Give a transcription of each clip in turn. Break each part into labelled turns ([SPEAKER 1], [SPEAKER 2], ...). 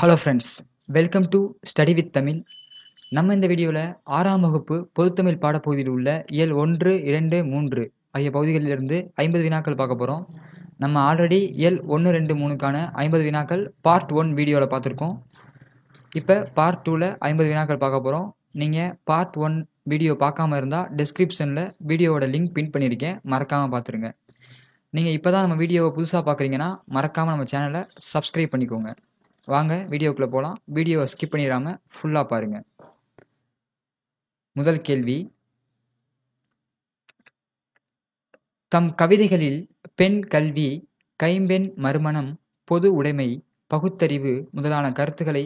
[SPEAKER 1] Hello friends, welcome to study with Tamil. நம்ம இந்த வீடியோவில் 6ஆம் வகுப்பு பொதுத்தமிழ் பாடப்பகுதியில் உள்ள இயல் 1, 2, 3 ஆகிய பகுதிகளிலிருந்து 50 வினாக்கள் பார்க்க போகிறோம். நம்ம ஆல்ரெடி இயல் 1, 2, 3க்கான 50 வினாக்கள் பார்ட் 1 வீடியோவில் பார்த்துருக்கோம். இப்போ பார்ட் 2ல் 50 வினாக்கள் பார்க்க போகிறோம். நீங்கள் பார்ட் 1 வீடியோ பார்க்காம இருந்தால் டிஸ்கிரிப்ஷனில் வீடியோவோட லிங்க் பின் பண்ணியிருக்கேன், மறக்காமல் பார்த்துருங்க. நீங்கள் இப்போ தான் நம்ம வீடியோவை புதுசாக பார்க்குறீங்கன்னா மறக்காமல் நம்ம சேனலை சப்ஸ்கிரைப் பண்ணிக்கோங்க. வாங்க வீடியோக்குள்ளே போகலாம். வீடியோவை ஸ்கிப் பண்ணிடாமல் ஃபுல்லாக பாருங்கள். முதல் கேள்வி, தம் கவிதைகளில் பெண் கல்வி, கைம்பெண் மறுமணம், பொது உடைமை, பகுத்தறிவு முதலான கருத்துக்களை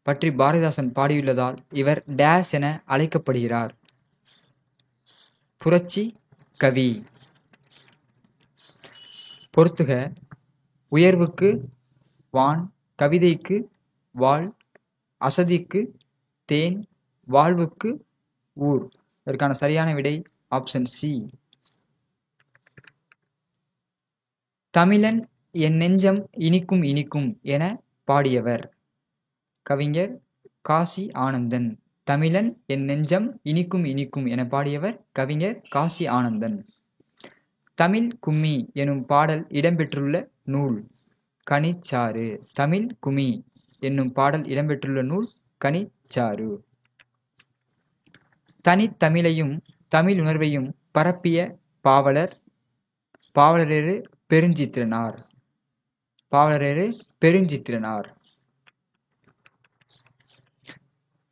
[SPEAKER 1] பற்றி பாரதிதாசன் பாடியுள்ளதால் இவர் டேஸ் என அழைக்கப்படுகிறார்? புரட்சி கவி. பொறுத்துக. உயர்வுக்கு வான், கவிதைக்கு வாழ், அசதிக்கு தேன், வாழ்வுக்கு ஊர். இதற்கான சரியான விடை ஆப்ஷன் சி. தமிழன் என் நெஞ்சம் இனிக்கும் இனிக்கும் என பாடியவர்? கவிஞர் காசி ஆனந்தன். தமிழன் என் நெஞ்சம் இனிக்கும் இனிக்கும் என பாடியவர் கவிஞர் காசி ஆனந்தன். தமிழ் கும்மி எனும் பாடல் இடம்பெற்றுள்ள நூல்? கனிச்சாறு. தமிழ் கும்மி என்னும் பாடல் இடம்பெற்றுள்ள நூல் கனிச்சாறு. தனித்தமிழையும் தமிழ் உணர்வையும் பரப்பிய பாவலர்? பாவலரேறு பெருஞ்சித்திரனார். பாவலரேறு பெருஞ்சித்திரனார்.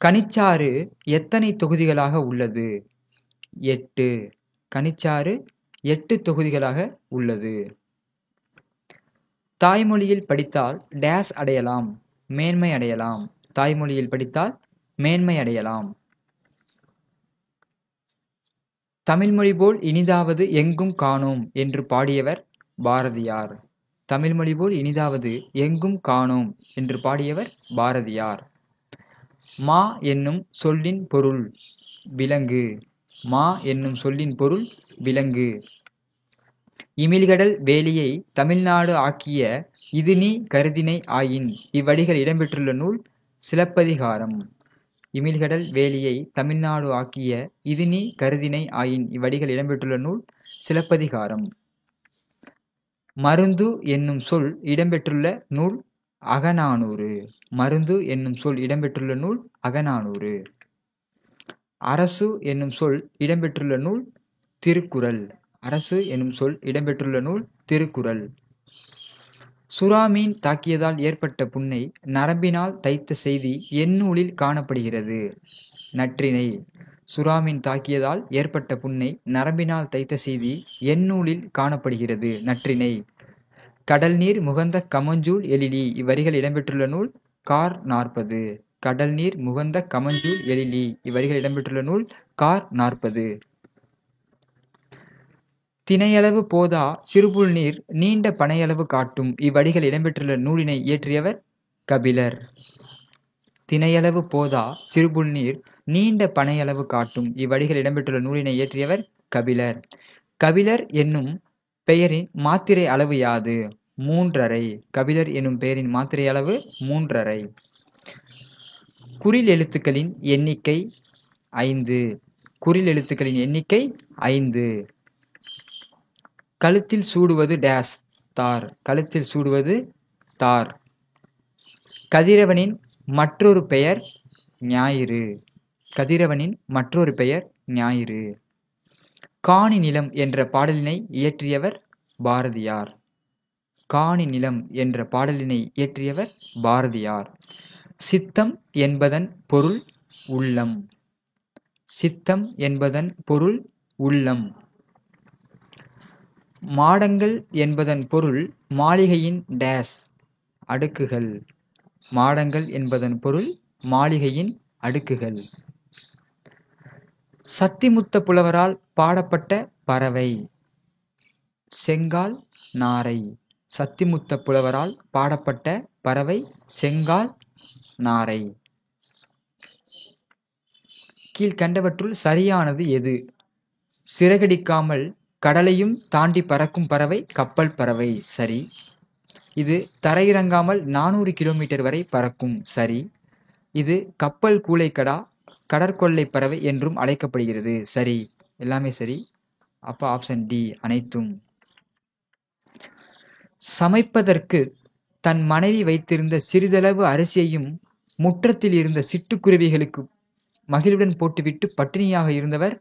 [SPEAKER 1] கனிச்சாறு எத்தனை தொகுதிகளாக உள்ளது? 8. கனிச்சாறு 8 தொகுதிகளாக உள்ளது. தாய்மொழியில் படித்தால் டேஸ் அடையலாம்? மேன்மை அடையலாம். தாய்மொழியில் படித்தால் மேன்மை அடையலாம். தமிழ்மொழி போல் இனிதாவது எங்கும் காணோம் என்று பாடியவர் பாரதியார். தமிழ்மொழி போல் இனிதாவது எங்கும் காணோம் என்று பாடியவர் பாரதியார். மா என்னும் சொல்லின் பொருள் விலங்கு. மா என்னும் சொல்லின் பொருள் விலங்கு. இமிழ்கடல் வேலியை தமிழ்நாடு ஆக்கிய இது நீ கருதினை ஆயின் இவ்வடிகள் இடம்பெற்றுள்ள நூல் சிலப்பதிகாரம். இமிழ்கடல் வேலியை தமிழ்நாடு ஆக்கிய இது நீ கருதினை ஆயின் இவ்வடிகள் இடம்பெற்றுள்ள நூல் சிலப்பதிகாரம். மருந்து என்னும் சொல் இடம்பெற்றுள்ள நூல் அகநானூறு. மருந்து என்னும் சொல் இடம்பெற்றுள்ள நூல் அகநானூறு. அரசு என்னும் சொல் இடம்பெற்றுள்ள நூல் திருக்குறள். அரசு என்னும் சொல் இடம்பெற்றுள்ள நூல் திருக்குறள். சுறாமீன் தாக்கியதால் ஏற்பட்ட புண்ணை நரம்பினால் தைத்த செய்தி எந்நூலில் காணப்படுகிறது? நற்றிணை. சுறாமீன் தாக்கியதால் ஏற்பட்ட புண்ணை நரம்பினால் தைத்த செய்தி எந்நூலில் காணப்படுகிறது? நற்றிணை. கடல் நீர் முகந்த கமஞ்சூல் எழிலி இவ்வரிகள் இடம்பெற்றுள்ள நூல் கார் 40. கடல் நீர் முகந்த கமஞ்சூல் எழிலி இவ்வரிகள் இடம்பெற்றுள்ள நூல் கார் 40. தினையளவு போதா சிறுபுல் நீர் நீண்ட பனையளவு காட்டும் இவ்வடிகள் இடம்பெற்றுள்ள நூலினை இயற்றியவர் கபிலர். தினையளவு போதா சிறுபுல் நீர் நீண்ட பனையளவு காட்டும் இவ்வடிகள் இடம்பெற்றுள்ள நூலினை இயற்றியவர் கபிலர். கபிலர் என்னும் பெயரின் மாத்திரை அளவு யாது? 3½ கபிலர் என்னும் பெயரின் மாத்திரை அளவு 3½ குறில் எழுத்துக்களின் எண்ணிக்கை 5. குறில் எழுத்துக்களின் எண்ணிக்கை 5. கழுத்தில் சூடுவது டேஸ் தார். கழுத்தில் சூடுவது தார். கதிரவனின் மற்றொரு பெயர் ஞாயிறு. கதிரவனின் மற்றொரு பெயர் ஞாயிறு. காணி நிலம் என்ற பாடலினை இயற்றியவர் பாரதியார். காணி நிலம் என்ற பாடலினை இயற்றியவர் பாரதியார். சித்தம் என்பதன் பொருள் உள்ளம். சித்தம் என்பதன் பொருள் உள்ளம். மாடங்கள் என்பதன் பொருள் மாளிகையின் டேஸ் அடுக்குகள். மாடங்கள் என்பதன் பொருள் மாளிகையின் அடுக்குகள். சத்திமுத்த புலவரால் பாடப்பட்ட பறவை செங்கால் நாரை. சத்திமுத்த புலவரால் பாடப்பட்ட பறவை செங்கால் நாரை. கீழ்கண்டவற்றுள் சரியானது எது? சிறகடிக்காமல் கடலையும் தாண்டி பறக்கும் பறவை கப்பல் பறவை. சரி. இது தரையிறங்காமல் 400 கிலோமீட்டர் வரை பறக்கும். சரி. இது கப்பல் கூளைக்கடா, கடற்கொள்ளை பறவை என்றும் அழைக்கப்படுகிறது. சரி. எல்லாமே சரி. அப்ப ஆப்ஷன் டி அனைத்தும். சமைப்பதற்கு தன் மனைவி வைத்திருந்த சிறிதளவு அரிசியையும் முற்றத்தில் இருந்த சிட்டுக்குருவிகளுக்கு மகிழுடன் போட்டுவிட்டு பட்டினியாக இருந்தவர்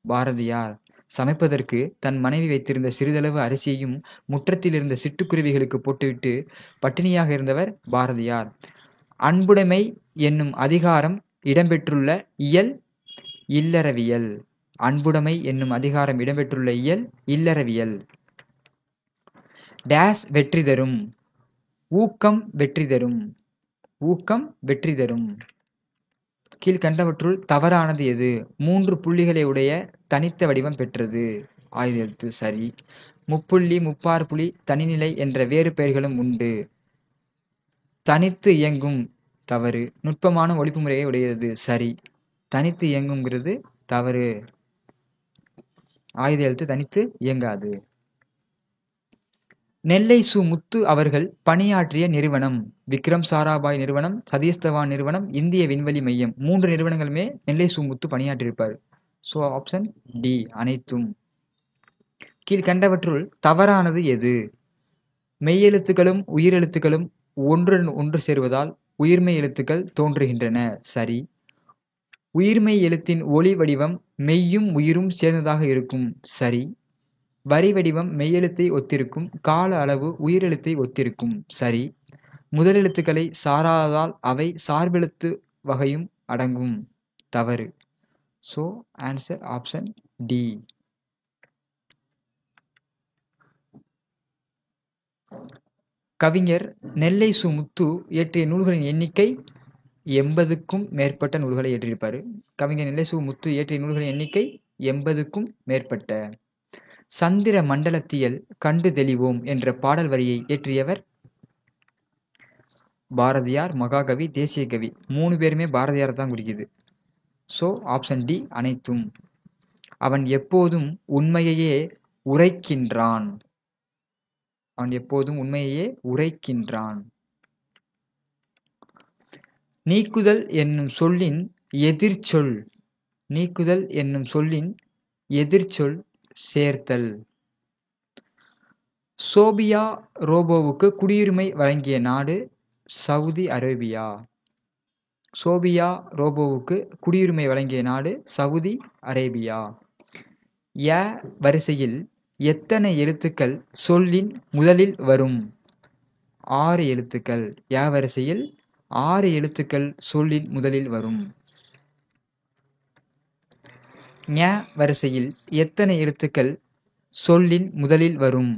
[SPEAKER 1] பாரதியார். சமைப்பதற்கு தன் மனைவி வைத்திருந்த சிறிதளவு அரிசியையும் முற்றத்தில் இருந்த சிட்டுக்குருவிகளுக்கு போட்டுவிட்டு பட்டினியாக இருந்தவர் பாரதியார். அன்புடைமை என்னும் அதிகாரம் இடம்பெற்றுள்ள இயல் இல்லறவியல். அன்புடைமை என்னும் அதிகாரம் இடம்பெற்றுள்ள இயல் இல்லறவியல். டேஸ் வெற்றி தரும். ஊக்கம் வெற்றி தரும். ஊக்கம் வெற்றி தரும். கீழ்கண்டவற்றுள் தவறானது எது? 3 புள்ளிகளை உடைய தனித்த வடிவம் பெற்றது. ஆயுத எழுத்து. சரி. முப்புள்ளி, முப்பாறு புள்ளி, தனிநிலை என்ற வேறு பெயர்களும் உண்டு. தனித்து இயங்கும். தவறு. நுட்பமான ஒலிப்பு முறையை உடையது. சரி. தனித்து இயங்குங்கிறது தவறு. ஆயுத எழுத்து தனித்து இயங்காது. நெல்லை சு. முத்து அவர்கள் பணியாற்றிய நிறுவனம். விக்ரம் சாராபாய் நிறுவனம், சதீஷ் தவான் நிறுவனம், இந்திய விண்வெளி மையம். 3 நிறுவனங்களுமே நெல்லை சு. முத்து பணியாற்றியிருப்பார். ஸோ ஆப்ஷன் டி அனைத்தும். கீழ்கண்டவற்றுள் தவறானது எது? மெய்யெழுத்துக்களும் உயிரெழுத்துக்களும் ஒன்றுடன் ஒன்று சேருவதால் உயிர்மெய் எழுத்துக்கள் தோன்றுகின்றன. சரி. உயிர்மெய் எழுத்தின் ஒலி வடிவம் மெய்யும் உயிரும் சேர்ந்ததாக இருக்கும். சரி. வரி வடிவம் மெய்யெழுத்தை ஒத்திருக்கும். கால அளவு உயிரெழுத்தை ஒத்திருக்கும். சரி. முதலெழுத்துக்களை சாராததால் அவை சார்பெழுத்து வகையும் அடங்கும். தவறு. So answer option D. கவிஞர் நெல்லை சு. முத்து இயற்றிய நூல்களின் எண்ணிக்கை 80க்கும் மேற்பட்ட நூல்களை இயற்றியிருப்பார். கவிஞர் நெல்லை சு. முத்து இயற்றிய நூல்களின் எண்ணிக்கை 80க்கும் மேற்பட்ட. சந்திர மண்டலத்தியல் கண்டு தெளிவோம் என்ற பாடல் வரியை இயற்றியவர் பாரதியார், மகாகவி, தேசிய கவி. 3 பேருமே பாரதியார் தான் குறிக்குது. ஸோ ஆப்ஷன் டி அனைத்தும். அவன் எப்போதும் உண்மையையே உரைக்கின்றான். அவன் எப்போதும் உண்மையையே உரைக்கின்றான். நீக்குதல் என்னும் சொல்லின் எதிர்ச்சொல். நீக்குதல் என்னும் சொல்லின் எதிர்ச்சொல் சேர்த்தல். சோபியா ரோபோவுக்கு குடியுரிமை வழங்கிய நாடு சவுதி அரேபியா. சோபியா ரோபோவுக்கு குடியுரிமை வழங்கிய நாடு சவுதி அரேபியா. ய வரிசையில் எத்தனை எழுத்துக்கள் சொல்லின் முதலில் வரும்? 6 எழுத்துக்கள். ய வரிசையில் 6 எழுத்துக்கள் சொல்லின் முதலில் வரும். ஞ வரிசையில் எத்தனை எழுத்துக்கள் சொல்லின் முதலில் வரும்?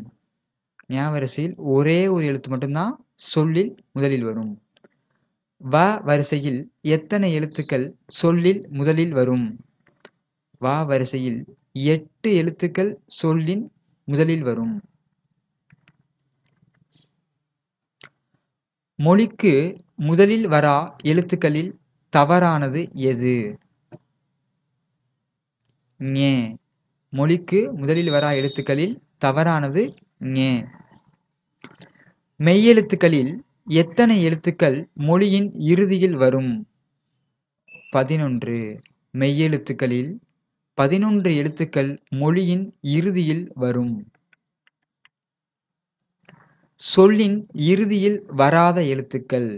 [SPEAKER 1] ஞ வரிசையில் ஒரே ஒரு எழுத்து மட்டும்தான் சொல்லில் முதலில் வரும். வ வரிசையில் எத்தனை எழுத்துக்கள் சொல்லில் முதலில் வரும்? வ வரிசையில் 8 எழுத்துக்கள் சொல்லின் முதலில் வரும். மொழிக்கு முதலில் வரா எழுத்துக்களில் தவறானது எது? ஞே. மொழிக்கு முதலில் வரா எழுத்துக்களில் தவறானது ஞே. மெய்யெழுத்துக்களில் எத்தனை எழுத்துக்கள் மொழியின் இறுதியில் வரும்? 11. மெய்யெழுத்துக்களில் 11 எழுத்துக்கள் மொழியின் இறுதியில் வரும். சொல்லின் இறுதியில் வராத எழுத்துக்கள்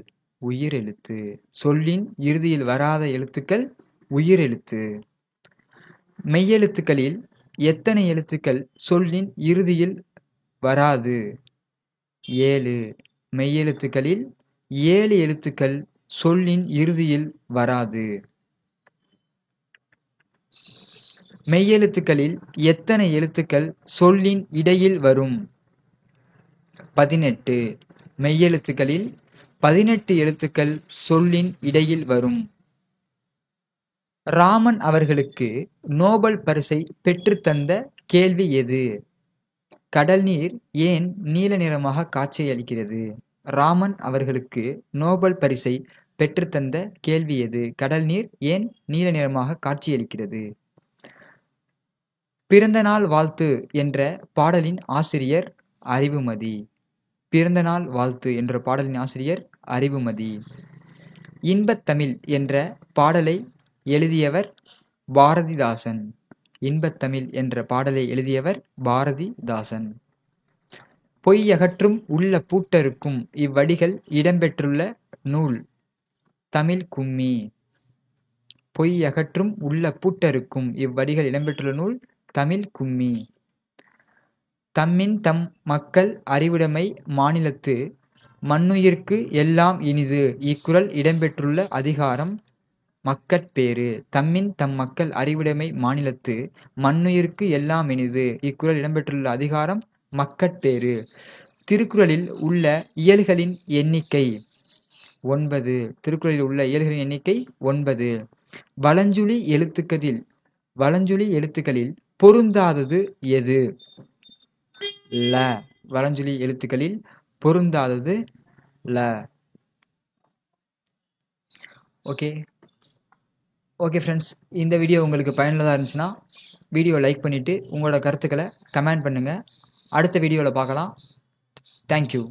[SPEAKER 1] உயிரெழுத்து. சொல்லின் இறுதியில் வராத எழுத்துக்கள் உயிரெழுத்து. மெய்யெழுத்துக்களில் எத்தனை எழுத்துக்கள் சொல்லின் இறுதியில் வராது? 7. மெய்யெழுத்துக்களில் 7 எழுத்துக்கள் சொல்லின் இறுதியில் வராது. மெய்யெழுத்துக்களில் எத்தனை எழுத்துக்கள் சொல்லின் இடையில் வரும்? 18. மெய்யெழுத்துக்களில் 18 எழுத்துக்கள் சொல்லின் இடையில் வரும். ராமன் அவர்களுக்கு நோபல் பரிசை பெற்றுத்தந்த கேள்வி எது? கடல் நீர் ஏன் நீல நிறமாக காட்சியளிக்கிறது? ராமன் அவர்களுக்கு நோபல் பரிசை பெற்றுத்தந்த கேள்வி எது? கடல் நீர் ஏன் நீல நிறமாக காட்சியளிக்கிறது? பிறந்த நாள் வாழ்த்து என்ற பாடலின் ஆசிரியர் அறிவுமதி. பிறந்தநாள் வாழ்த்து என்ற பாடலின் ஆசிரியர் அறிவுமதி. இன்பத்தமிழ் என்ற பாடலை எழுதியவர் பாரதிதாசன். இன்பத்தமிழ் என்ற பாடலை எழுதியவர் பாரதிதாசன். பொய்யகற்றும் உள்ள பூட்டறுக்கும் இவ்வடிகள் இடம்பெற்றுள்ள நூல் தமிழ் கும்மி. பொய்யகற்றும் உள்ள பூட்டறுக்கும் இவ்வடிகள் இடம்பெற்றுள்ள நூல் தமிழ் கும்மி. தம்மின் தம் மக்கள் அறிவுடைமை மாநிலத்து மண்ணுயிர்க்கு எல்லாம் இனிது இக்குறள் இடம்பெற்றுள்ள அதிகாரம் மக்கட்பேறு. தம்மின் தம் மக்கள் அறிவுடைமை மாநிலத்து மண்ணுயிர்க்கு எல்லாம் இனிது இக்குறள் இடம்பெற்றுள்ள அதிகாரம் மக்கட்பேறு. திருக்குறளில் உள்ள இயல்களின் எண்ணிக்கை 9. திருக்குறளில் உள்ள இயல்களின் எண்ணிக்கை 9. வலஞ்சுழி எழுத்துக்களில் பொருந்தாதது எது? ல. வலஞ்சுழி எழுத்துக்களில் பொருந்தாதது ல. ஓகே ஃப்ரெண்ட்ஸ், இந்த வீடியோ உங்களுக்கு பயனுள்ளதாக இருந்துச்சுன்னா வீடியோ லைக் பண்ணிவிட்டு உங்களோட கருத்துக்களை கமெண்ட் பண்ணுங்கள். அடுத்த வீடியோவில் பார்க்கலாம். தேங்க்யூ.